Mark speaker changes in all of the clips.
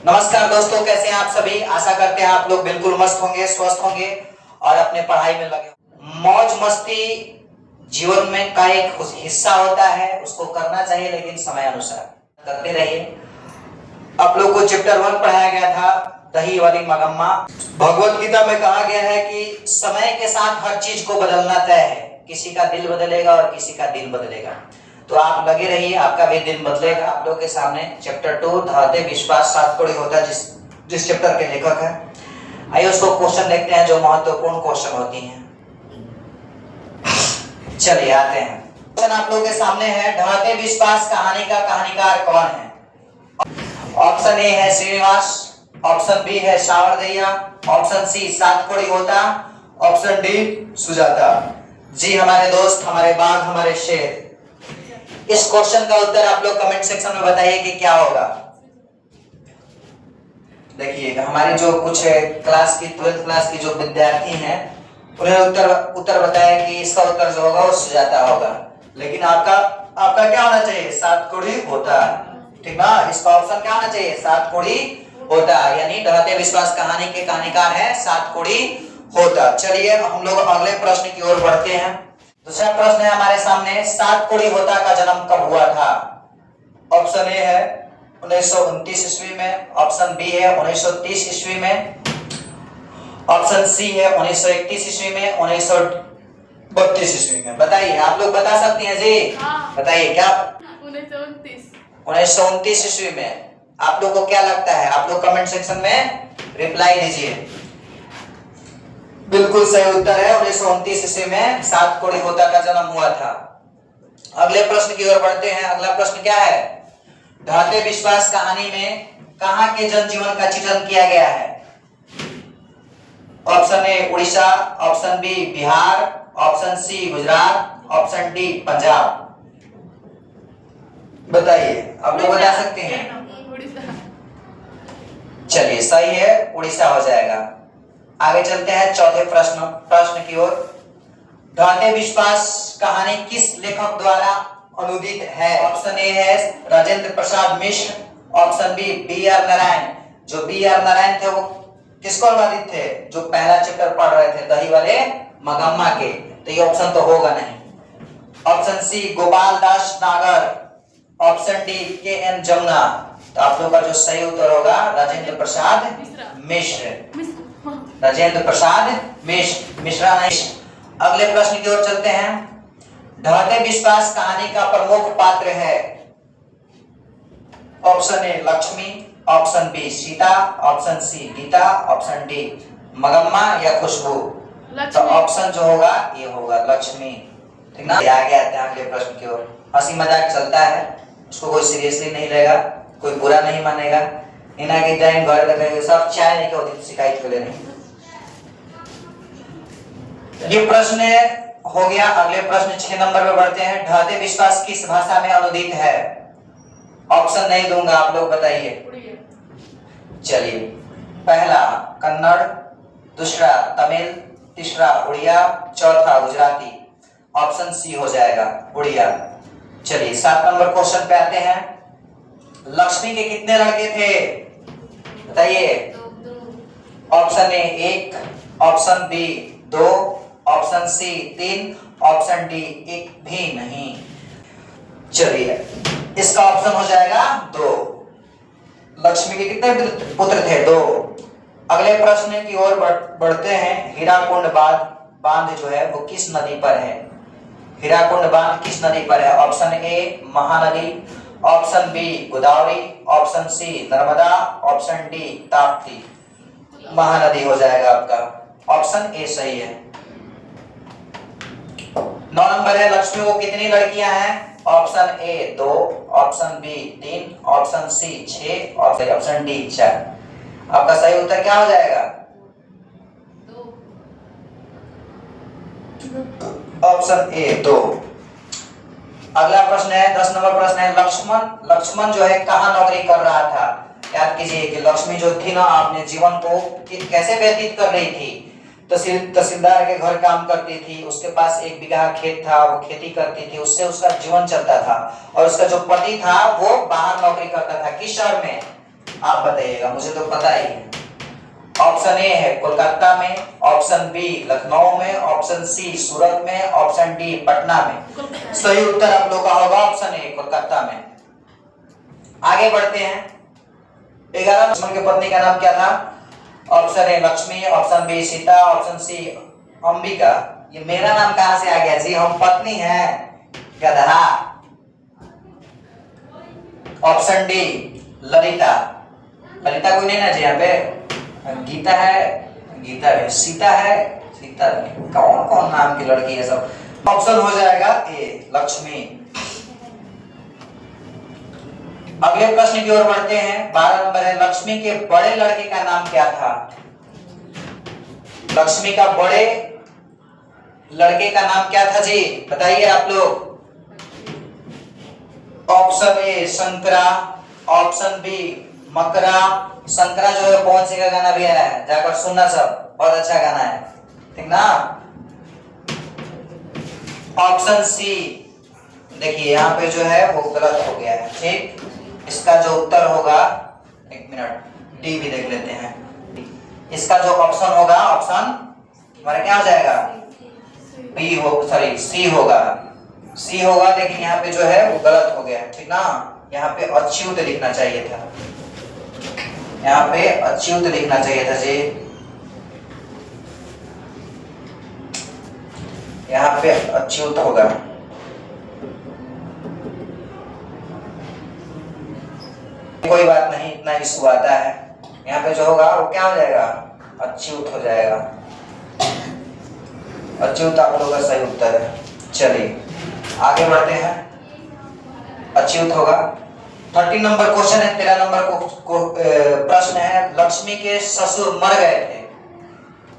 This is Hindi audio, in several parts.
Speaker 1: नमस्कार दोस्तों, कैसे हैं आप सभी। आशा करते हैं आप लोग बिल्कुल मस्त होंगे, स्वस्थ होंगे और अपने पढ़ाई में लगे। मौज मस्ती जीवन में का एक हिस्सा होता है, उसको करना चाहिए लेकिन समय अनुसार करते रहिए। आप लोग को चैप्टर 1 पढ़ाया गया था, दही वाली मगम्मा। भगवत गीता में कहा गया है कि समय के साथ हर चीज को बदलना तय है। किसी का दिल बदलेगा और किसी का दिन बदलेगा। तो आप लगे रहिए, आपका भी दिन बदलेगा। आप लोग के सामने चैप्टर 2 धरते विश्वास सात कौड़ी होता है, जिस चैप्टर के लेखक है। आइए उसको क्वेश्चन देखते हैं, जो महत्वपूर्ण क्वेश्चन होती हैं। चलिए आते हैं। क्वेश्चन आप लोगों के सामने है, ढहते विश्वास कहानी का कहानीकार कौन है। ऑप्शन ए है श्रीनिवास, ऑप्शन बी है सावरदैया, ऑप्शन सी सात कौड़ी होता, ऑप्शन डी सुजाता। जी हमारे दोस्त, हमारे बाघ, हमारे शेर, इस क्वेश्चन का उत्तर आप लोग कमेंट सेक्शन में बताइए कि क्या होगा। देखिए हमारी जो कुछ क्लास की 12th क्लास की जो विद्यार्थी हैं, उन्हें उत्तर बताया कि इसका उत्तर जो होगा वो सुजाता होगा। लेकिन आपका क्या होना चाहिए, सात कौड़ी होता। ठीक ना, इसका ऑप्शन क्या होना चाहिए, सात कौड़ी होता। यानी ढहते विश्वास कहानी के कहानीकार है सात कौड़ी होता। चलिए हम लोग अगले प्रश्न की ओर बढ़ते हैं। दूसरा प्रश्न है हमारे सामने, सात कौड़ी होता का जन्म कब हुआ था। ऑप्शन ए है 1929 ईस्वी में, ऑप्शन बी है 1930 ईस्वी में, ऑप्शन सी है 1931 ईस्वी में, 1932 ईस्वी में। बताइए, आप लोग बता सकती हैं जी। हाँ। बताइए क्या 1929 ईस्वी में। आप लोग को क्या लगता है, आप लोग कमेंट सेक्शन में रिप्लाई दीजिए। बिल्कुल सही उत्तर है, 1929 ईस्वी में सात कौड़ी होता का जन्म हुआ था। अगले प्रश्न की ओर बढ़ते हैं। अगला प्रश्न क्या है, ढहते विश्वास कहानी में कहां के जनजीवन का चित्रण किया गया है। Option A Orissa, option B Bihar, option C Gujarat, option D Punjab. बताइए, आप लोग बता सकते हैं। चलिए सही है, उड़ीसा हो जाएगा। आगे चलते हैं चौथे प्रश्न की ओर। ढहते विश्वास कहानी किस लेखक द्वारा अनुदित है। ऑप्शन ए है Rajendra Prasad Mishra, option B are Narayan. जो बी आर नारायण थे वो किसको अनुवादित थे, जो पहला चैप्टर पढ़ रहे थे दही वाले मगम्मा के। तो ये ऑप्शन तो होगा नहीं। ऑप्शन सी गोपाल दास नागर, ऑप्शन डी के एन जमुना। तो आप लोग का जो सही उत्तर होगा राजेंद्र प्रसाद मिश्र। राजेंद्र प्रसाद मिश्रा नहीं। अगले प्रश्न की ओर चलते हैं। ढहते विश्वास कहानी का प्रमुख पात्र है। Option A Lakshmi, option B Sita, option C Gita, option D Magamma या खुशबू। तो ऑप्शन जो होगा ये होगा लक्ष्मी। ठीक ना। आगे आते हैं अगले प्रश्न की ओर। हंसी मजाक चलता है, उसको कोई सीरियसली नहीं लेगा, कोई बुरा नहीं मानेगा। इना के टाइम घर लगे सब चाय नहीं होती, शिकायत के लिए नहीं। ये प्रश्न हो गया। अगले प्रश्न 6 नंबर पे बढ़ते हैं। ढहते विश्वास किस भाषा में अनुदित है। ऑप्शन नहीं दूंगा, आप लोग बताइए। चलिए, पहला कन्नड़, दूसरा तमिल, तीसरा उड़िया, चौथा गुजराती। ऑप्शन सी हो जाएगा उड़िया। चलिए 7 नंबर क्वेश्चन पे आते हैं। लक्ष्मी के कितने लड़के थे, बताइए। Option A 1, option B 2, option C 3, option D 1 भी नहीं। चलिए इसका ऑप्शन हो जाएगा 2। लक्ष्मी के कितने पुत्र थे, 2। अगले प्रश्न की ओर बढ़ते हैं। हीराकुंड बांध जो है वो किस नदी पर है। हीराकुंड बांध किस नदी पर है। Option A Mahanadi, option B Godavari, option C Narmada, option D Tapti. Mahanadi हो जाएगा आपका। ऑप्शन ए सही है। 9 नंबर है, लक्ष्मी को कितनी लड़कियां हैं। Option A 2, option B 3, option C 6, option D 4। आपका सही उत्तर क्या हो जाएगा, ऑप्शन ए 2। अगला प्रश्न है 10 नंबर प्रश्न है। लक्ष्मण जो है कहाँ नौकरी कर रहा था। याद कीजिए कि लक्ष्मी जो थी ना, अपने जीवन को कैसे व्यतीत कर रही थी। तहसीलदार के घर काम करती थी, उसके पास 1 बीघा खेत था, वो खेती करती थी, उससे उसका जीवन चलता था। और उसका जो पति था वो बाहर नौकरी करता था। किस शहर में, आप बताइएगा, मुझे तो पता ही है। ऑप्शन ए है कोलकाता में, ऑप्शन बी लखनऊ में, ऑप्शन सी सूरत में, ऑप्शन डी पटना में। सही उत्तर आप लोग का होगा ऑप्शन ए कोलकाता में। आगे बढ़ते हैं। 11 लक्ष्मण की पत्नी का नाम क्या था? Option A Lakshmi, option B Sita, option C Ambika. ये मेरा नाम कहां से आ गया जी? हम पत्नी हैं गधा। Option D Lalita. ललिता कोई नहीं ना जी यहाँ पे? गीता है, गीता है, सीता है, सीता है। कौन कौन नाम की लड़की है सब? ऑप्शन हो जाएगा ए लक्ष्मी। अगले प्रश्न की ओर बढ़ते हैं। 12 नंबर है, लक्ष्मी के बड़े लड़के का नाम क्या था? लक्ष्मी का बड़े लड़के का नाम क्या था जी? बताइए आप लोग। Option A Shankara, option B Makara. Shankara जो है पवन सिंह का गाना भी है, जाकर सुनना सब, बहुत अच्छा गाना है, ठीक ना। ऑप्शन सी, देखिए यहाँ पे जो है वो गलत हो गया है, ठीक। इसका जो उत्तर होगा, एक मिनट, डी भी देख लेते हैं। इसका जो ऑप्शन होगा, ऑप्शन हमारा क्या हो जाएगा? बी हो, सॉरी सी होगा, सी होगा। लेकिन यहाँ पे जो है वो गलत हो गया है, ठीक ना। यहाँ पे अच्युत लिखना चाहिए था, यहाँ पे अच्युत लिखना चाहिए था जी, यहाँ पे अच्युत होगा। कोई बात नहीं, इतना इशू आता है। यहाँ पे जो होगा वो क्या हो जाएगा? अच्युत हो जाएगा। अच्युत आप लोगों का सही उत्तर है। चलिए आगे बढ़ते हैं। अच्युत होगा। 30 नंबर क्वेश्चन है। 13 नंबर को प्रश्न है, लक्ष्मी के ससुर मर गए थे,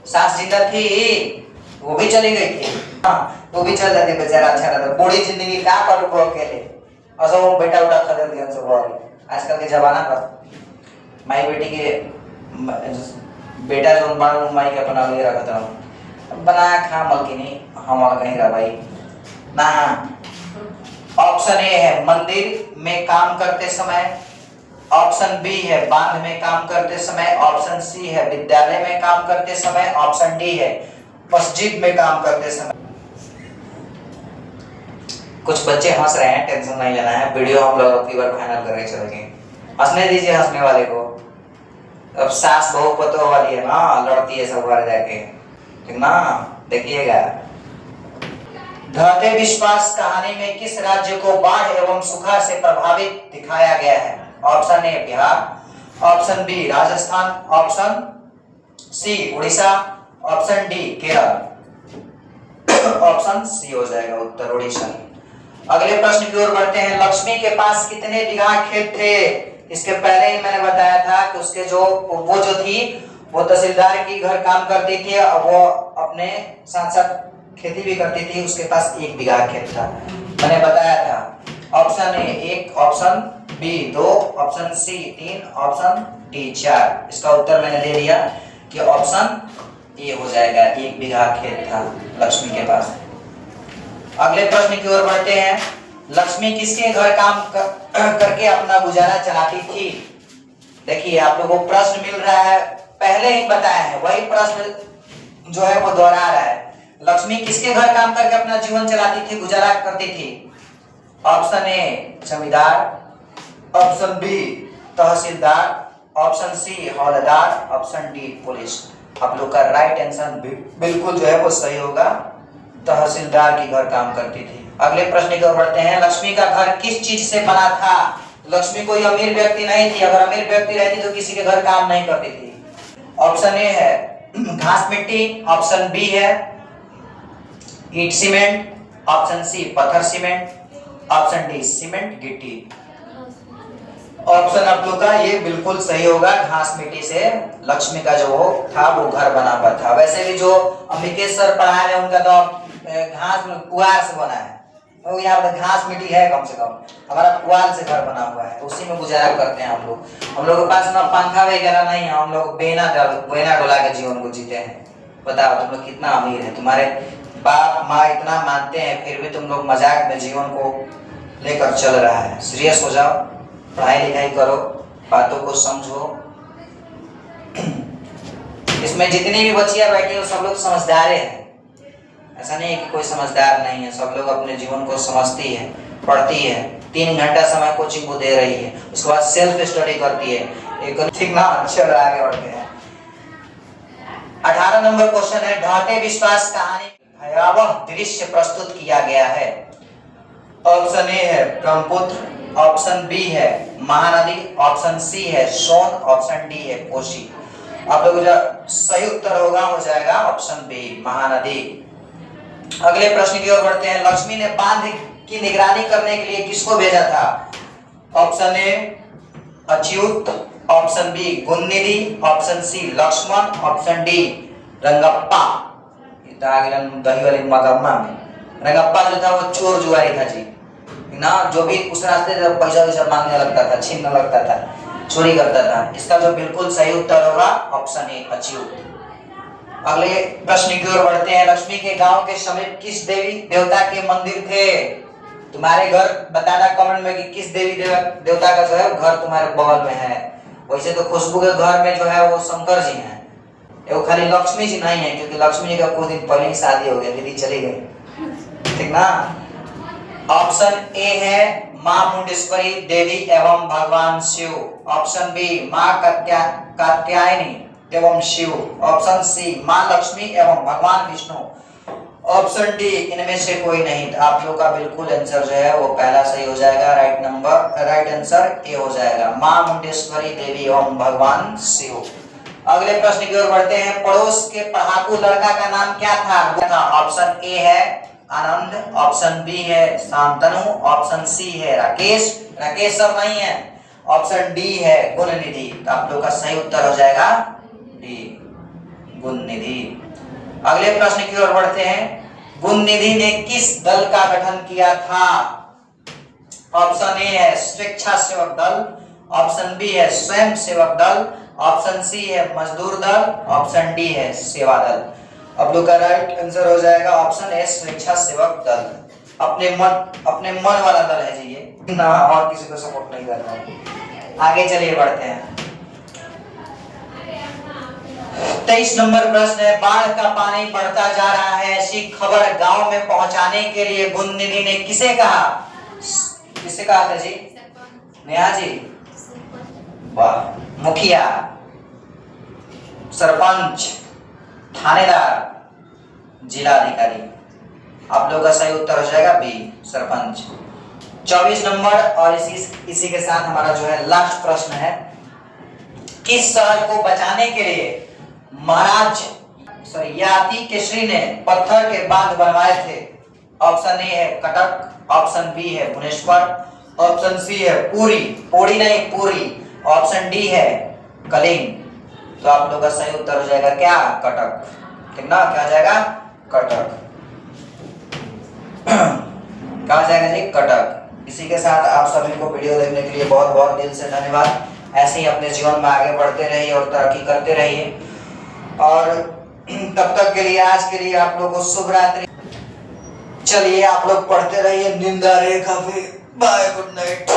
Speaker 1: सास जिंदा थी, वो भी चली गई थी। हाँ, वो भी चल जाती बेचारा, अच्छा रहता। बूढ़ी जिंदगी क्या करूँ अकेले, असो वो बेटा उठा खरीद दिया सब। आजकल के जमाना पर माई बेटी के बेटा जो बन माई के अपना ले रखता हूँ, बना खा मलकिनी हम कहीं रहा भाई ना। ऑप्शन ए है मंदिर में काम करते समय, ऑप्शन बी है बांध में काम करते समय, ऑप्शन सी है विद्यालय में काम करते समय, ऑप्शन डी है मस्जिद में काम करते समय। कुछ बच्चे हंस रहे हैं, टेंशन नहीं लेना है, वीडियो हम लोग अगली बार फाइनल करके चलेंगे। हंसने दीजिए हंसने वाले को। अब सास बहू पतोह वाली है ना, लड़ती है सब बार जाके, ठीक ना। देखिएगा, ढहते विश्वास कहानी में किस राज्य को बाढ़ एवं सूखा से प्रभावित दिखाया गया है? Option A Bihar, option B Rajasthan, option C Orissa, option D Kerala. Option C हो जाएगा उत्तर, उड़ीसा। अगले प्रश्न की ओर बढ़ते हैं। लक्ष्मी के पास कितने बीघा खेत थे? इसके पहले ही मैंने बताया था कि उसके जो वो जो थी वो तहसीलदार की घर काम करती थी और वो अपने साथ साथ खेती भी करती थी। उसके पास 1 बीघा खेत था, मैंने बताया था। Option A 1, option B 2, option C 3, option D 4। इसका उत्तर मैंने दे दिया कि ऑप्शन ए हो जाएगा, 1 बीघा खेत था लक्ष्मी के पास। अगले प्रश्न की ओर बढ़ते हैं। लक्ष्मी किसके घर काम करके अपना गुजारा चलाती थी? देखिए आप लोगों को प्रश्न मिल रहा है, पहले ही बताया है, वही प्रश्न जो है वो दोहरा रहा है। लक्ष्मी किसके घर काम करके अपना जीवन चलाती थी, गुजारा करती थी? ऑप्शन ए जमींदार, ऑप्शन बी तहसीलदार, ऑप्शन सी हौलदार, ऑप्शन डी पुलिस। आप लोग का राइट आंसर बिल्कुल जो है वो सही होगा, तहसीलदार की घर काम करती थी। अगले प्रश्न की ओर बढ़ते हैं। लक्ष्मी का घर किस चीज से बना था? लक्ष्मी कोई अमीर व्यक्ति नहीं थी, अगर अमीर व्यक्ति रहती तो किसी के घर काम नहीं करती थी। ऑप्शन ए है घास मिट्टी, ऑप्शन बी है ईंट सीमेंट, ऑप्शन सी पत्थर सीमेंट, ऑप्शन डी सीमेंट गिट्टी। ऑप्शन आप लोग का ये बिल्कुल सही होगा, घास मिट्टी से लक्ष्मी का जो था वो घर बना हुआ था। वैसे भी जो अम्बिकेश सर पढ़ाए हैं उनका तो घास में पुआल से बना है, तो यहाँ पर घास मिट्टी है कम से कम, हमारा पुआल से घर बना हुआ है, उसी में गुजारा करते हैं हम लोग। हम लोग के पास ना पंखा वगैरह नहीं है, हम लोग बेना डोला के जीवन को जीते हैं। बताओ तुम लोग कितना अमीर है, तुम्हारे बाप माँ इतना मानते हैं फिर भी तुम लोग मजाक में जीवन को लेकर चल रहा है। सीरियस हो जाओ, पढ़ाई लिखाई करो, बातों को समझो। इसमें जितनी भी बच्चियां बैठी हैं सब लोग समझदार हैं, ऐसा नहीं है कि कोई समझदार नहीं है। सब लोग अपने जीवन को समझती है, पढ़ती है, 3 घंटा समय कोचिंग को दे रही है, उसके बाद सेल्फ स्टडी करती है। एक ठीक ना, चलो आगे बढ़ते हैं। 18 नंबर क्वेश्चन है, ढाटे विश्वास कहानी भयावह दृश्य प्रस्तुत किया गया है। ऑप्शन ए है ब्रह्मपुत्र, ऑप्शन बी है महानदी, ऑप्शन सी है सोन, ऑप्शन डी है कोसी। आप लोग जो सही उत्तर होगा हो जाएगा ऑप्शन बी महानदी। अगले प्रश्न की ओर बढ़ते हैं। लक्ष्मी ने बांध की निगरानी करने के लिए किसको भेजा था? Option A Achyut, option B Gunanidhi, option C Lakshman, option D Rangappa. दही वाली मगम्मा में रंगप्पा जो था वो चोर जुआरी था जी ना, जो भी उस रास्ते से पैसा वैसा मांगने लगता था, छीनने लगता था, चोरी करता था। इसका जो बिल्कुल सही उत्तर होगा ऑप्शन ए अच्युत। अगले प्रश्न की ओर बढ़ते हैं। लक्ष्मी के गांव के समीप किस देवी देवता के मंदिर थे? तुम्हारे घर बताना कमेंट में कि किस देवी देवता का जो है घर तुम्हारे बगल में है। वैसे तो खुशबू के घर में जो है वो शंकर जी हैं, वो खाली लक्ष्मी जी नहीं है, क्योंकि लक्ष्मी जी का कुछ दिन पहले ही शादी हो गया, दीदी चली गई, ठीक ना। ऑप्शन ए है मां मुंडेश्वरी देवी एवं भगवान शिव, ऑप्शन बी मां कात्यायनी एवं शिव, ऑप्शन सी मां लक्ष्मी एवं भगवान विष्णु, ऑप्शन डी इनमें से कोई नहीं। तो आप लोग का बिल्कुल आंसर जो है वो पहला सही हो जाएगा। राइट आंसर ए हो जाएगा, मां मुंडेश्वरी देवी एवं भगवान शिव। अगले प्रश्न की ओर बढ़ते हैं। पड़ोस के पढ़ाकू लड़का का नाम क्या था? ऑप्शन ए है आनंद, ऑप्शन बी है शांतनु, ऑप्शन सी है राकेश सर नहीं है, ऑप्शन डी है गुणनिधि। तो आप लोग का सही उत्तर हो जाएगा डी गुणनिधि। अगले प्रश्न की ओर बढ़ते हैं। गुणनिधि ने किस दल का गठन किया था? ऑप्शन ए है स्वेच्छासेवक दल, ऑप्शन बी है स्वयं सेवक दल, ऑप्शन सी है मजदूर दल, ऑप्शन डी है सेवा दल। अब लोग का राइट आंसर हो जाएगा ऑप्शन ए स्वेच्छासेवक दल। अपने मन वाला दल है जी ये ना, और किसी को सपोर्ट नहीं कर रहा है। आगे चलिए बढ़ते हैं। 23 नंबर प्रश्न है। बाढ़ का पानी बढ़ता जा रहा है, ऐसी खबर गांव में पहुंचाने के लिए गुणनिधि ने किसे कहा? किसे कहा था जी? नेहा जी, वाह। मुखिया, सरपंच, थानेदार, जिला अधिकारी। आप लोग का सही उत्तर हो जाएगा बी सरपंच। 24 नंबर और इसी के साथ हमारा जो है लास्ट प्रश्न है। किस शहर को बचाने के लिए महाराज याति केसरी ने पत्थर के बांध बनवाए थे? ऑप्शन ए है कटक, ऑप्शन बी है भुवनेश्वर, ऑप्शन सी है पूरी नहीं पूरी, ऑप्शन डी है कलिंग। तो आप लोग का सही उत्तर हो जाएगा क्या? कटक, ठीक ना। क्या हो जाएगा? कटक। क्या हो जाएगा जी? कटक। इसी के साथ आप सभी को वीडियो देखने के लिए बहुत बहुत दिल से धन्यवाद। ऐसे ही अपने जीवन में आगे बढ़ते रहिए और तरक्की करते रहिए। और तब तक के लिए आज के लिए आप लोगों को शुभ रात्रि। चलिए आप लोग पढ़ते रहिए। नींद आ रही है काफी। Bye, good night.